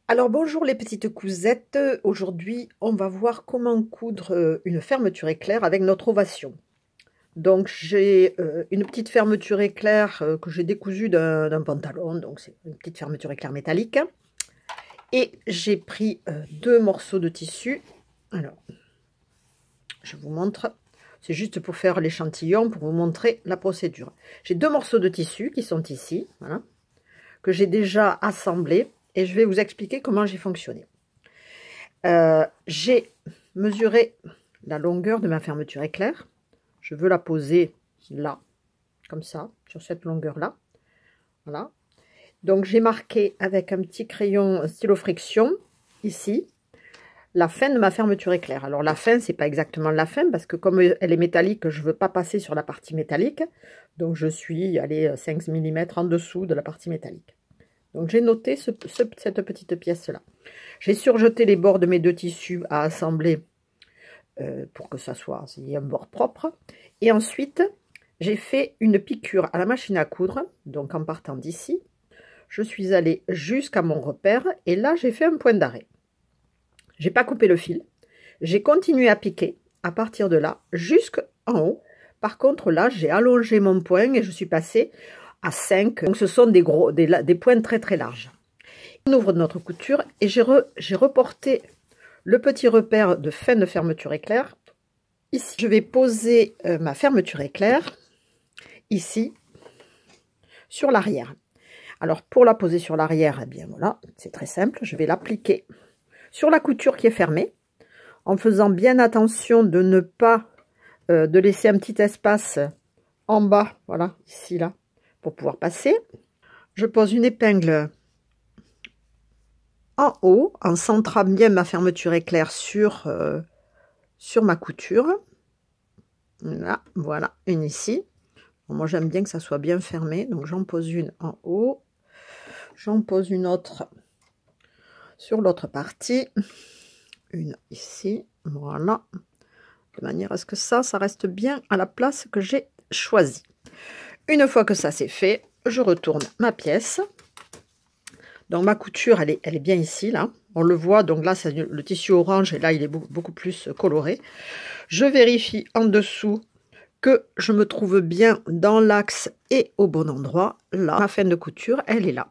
Alors bonjour les petites cousettes, aujourd'hui on va voir comment coudre une fermeture éclair avec notre ovation. Donc j'ai une petite fermeture éclair que j'ai décousue d'un pantalon, donc c'est une petite fermeture éclair métallique. Et j'ai pris deux morceaux de tissu, alors je vous montre, c'est juste pour faire l'échantillon, pour vous montrer la procédure. J'ai deux morceaux de tissu qui sont ici, voilà, que j'ai déjà assemblés. Et je vais vous expliquer comment j'ai fonctionné. J'ai mesuré la longueur de ma fermeture éclair. Je veux la poser là, comme ça, sur cette longueur-là. Voilà. Donc j'ai marqué avec un petit crayon stylo friction, ici, la fin de ma fermeture éclair. Alors la fin, c'est pas exactement la fin, parce que comme elle est métallique, je ne veux pas passer sur la partie métallique. Donc je suis allée 5 mm en dessous de la partie métallique. Donc j'ai noté cette petite pièce-là. J'ai surjeté les bords de mes deux tissus à assembler pour que ça soit, il y ait un bord propre. Et ensuite, j'ai fait une piqûre à la machine à coudre. Donc en partant d'ici, je suis allée jusqu'à mon repère et là j'ai fait un point d'arrêt. J'ai pas coupé le fil. J'ai continué à piquer à partir de là jusqu'en haut. Par contre là, j'ai allongé mon point et je suis passée à 5, donc ce sont des points très très larges. On ouvre notre couture et j'ai reporté le petit repère de fin de fermeture éclair ici. Je vais poser ma fermeture éclair ici sur l'arrière. Alors pour la poser sur l'arrière, eh bien voilà, c'est très simple. Je vais l'appliquer sur la couture qui est fermée en faisant bien attention de ne pas de laisser un petit espace en bas, voilà, ici là, pour pouvoir passer. Je pose une épingle en haut en centrant bien ma fermeture éclair sur ma couture. Là, voilà, une ici. Bon, moi j'aime bien que ça soit bien fermé, donc j'en pose une en haut, j'en pose une autre sur l'autre partie, une ici, voilà, de manière à ce que ça reste bien à la place que j'ai choisie. Une fois que ça c'est fait, je retourne ma pièce. Donc ma couture, elle est bien ici, là. On le voit, donc là, c'est le tissu orange, et là, il est beaucoup plus coloré. Je vérifie en dessous que je me trouve bien dans l'axe et au bon endroit. Là, ma fin de couture, elle est là.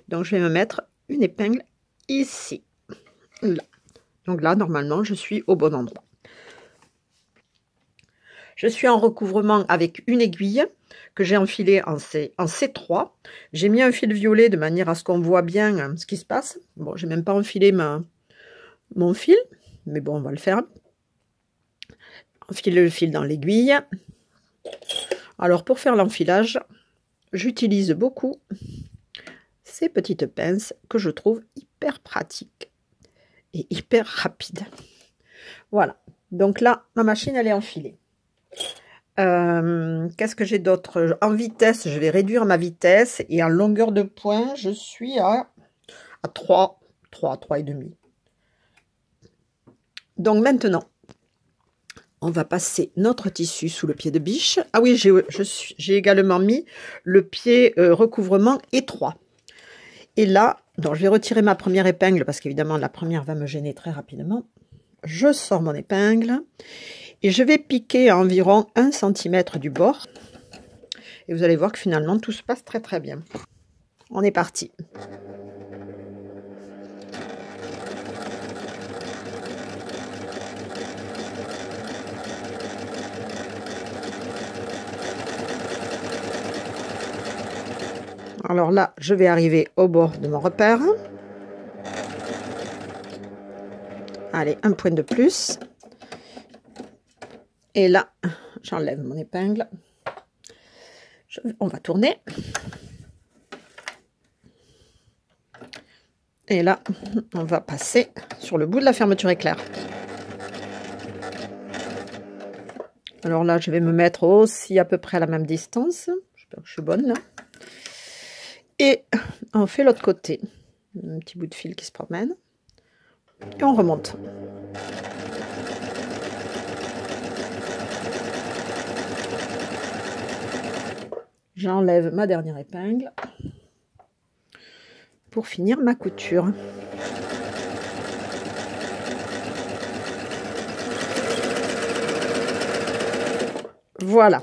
Donc, je vais me mettre une épingle ici. Là. Donc là, normalement, je suis au bon endroit. Je suis en recouvrement avec une aiguille que j'ai enfilée en C3. J'ai mis un fil violet de manière à ce qu'on voit bien ce qui se passe. Bon, j'ai même pas enfilé mon fil, mais bon, on va le faire. Enfiler le fil dans l'aiguille. Alors, pour faire l'enfilage, j'utilise beaucoup ces petites pinces que je trouve hyper pratiques et hyper rapides. Voilà. Donc là, ma machine, elle est enfilée. Qu'est-ce que j'ai d'autre? En vitesse, je vais réduire ma vitesse et en longueur de point, je suis à 3,5. Donc maintenant, on va passer notre tissu sous le pied de biche. Ah oui, j'ai également mis le pied recouvrement étroit. Et là, donc je vais retirer ma première épingle parce qu'évidemment la première va me gêner très rapidement. Je sors mon épingle. Et je vais piquer à environ 1 cm du bord. Et vous allez voir que finalement, tout se passe très très bien. On est parti. Alors là, je vais arriver au bord de mon repère. Allez, un point de plus. Et là, j'enlève mon épingle. On va tourner. Et là, on va passer sur le bout de la fermeture éclair. Alors là, je vais me mettre aussi à peu près à la même distance. J'espère que je suis bonne là. Et on fait l'autre côté. Un petit bout de fil qui se promène. Et on remonte. J'enlève ma dernière épingle pour finir ma couture. Voilà.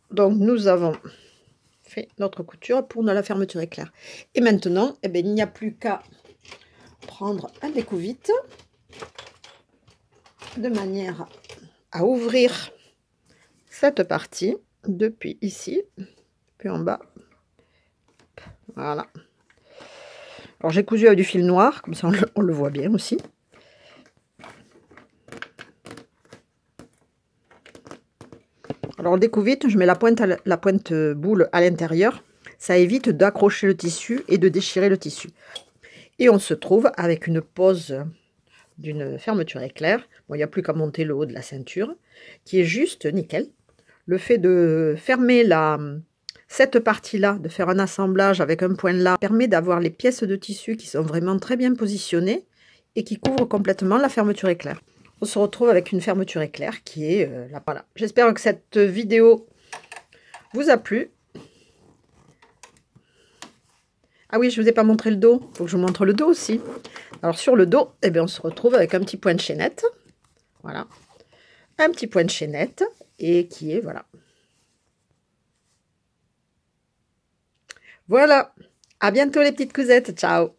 Donc, nous avons fait notre couture pour la fermeture éclair. Et maintenant, eh bien, il n'y a plus qu'à prendre un découvite de manière à ouvrir cette partie depuis ici, puis en bas. Voilà. Alors, j'ai cousu avec du fil noir, comme ça on le voit bien aussi. Alors, le découvite, je mets la pointe boule à l'intérieur. Ça évite d'accrocher le tissu et de déchirer le tissu. Et on se trouve avec une pose d'une fermeture éclair. Bon, il n'y a plus qu'à monter le haut de la ceinture, qui est juste nickel. Le fait de fermer cette partie-là, de faire un assemblage avec un point là, permet d'avoir les pièces de tissu qui sont vraiment très bien positionnées et qui couvrent complètement la fermeture éclair. On se retrouve avec une fermeture éclair qui est là. Voilà. J'espère que cette vidéo vous a plu. Ah oui, je ne vous ai pas montré le dos. Il faut que je vous montre le dos aussi. Alors sur le dos, eh bien, on se retrouve avec un petit point de chaînette. Voilà. Un petit point de chaînette. Et qui est, voilà. Voilà. À bientôt les petites cousettes. Ciao.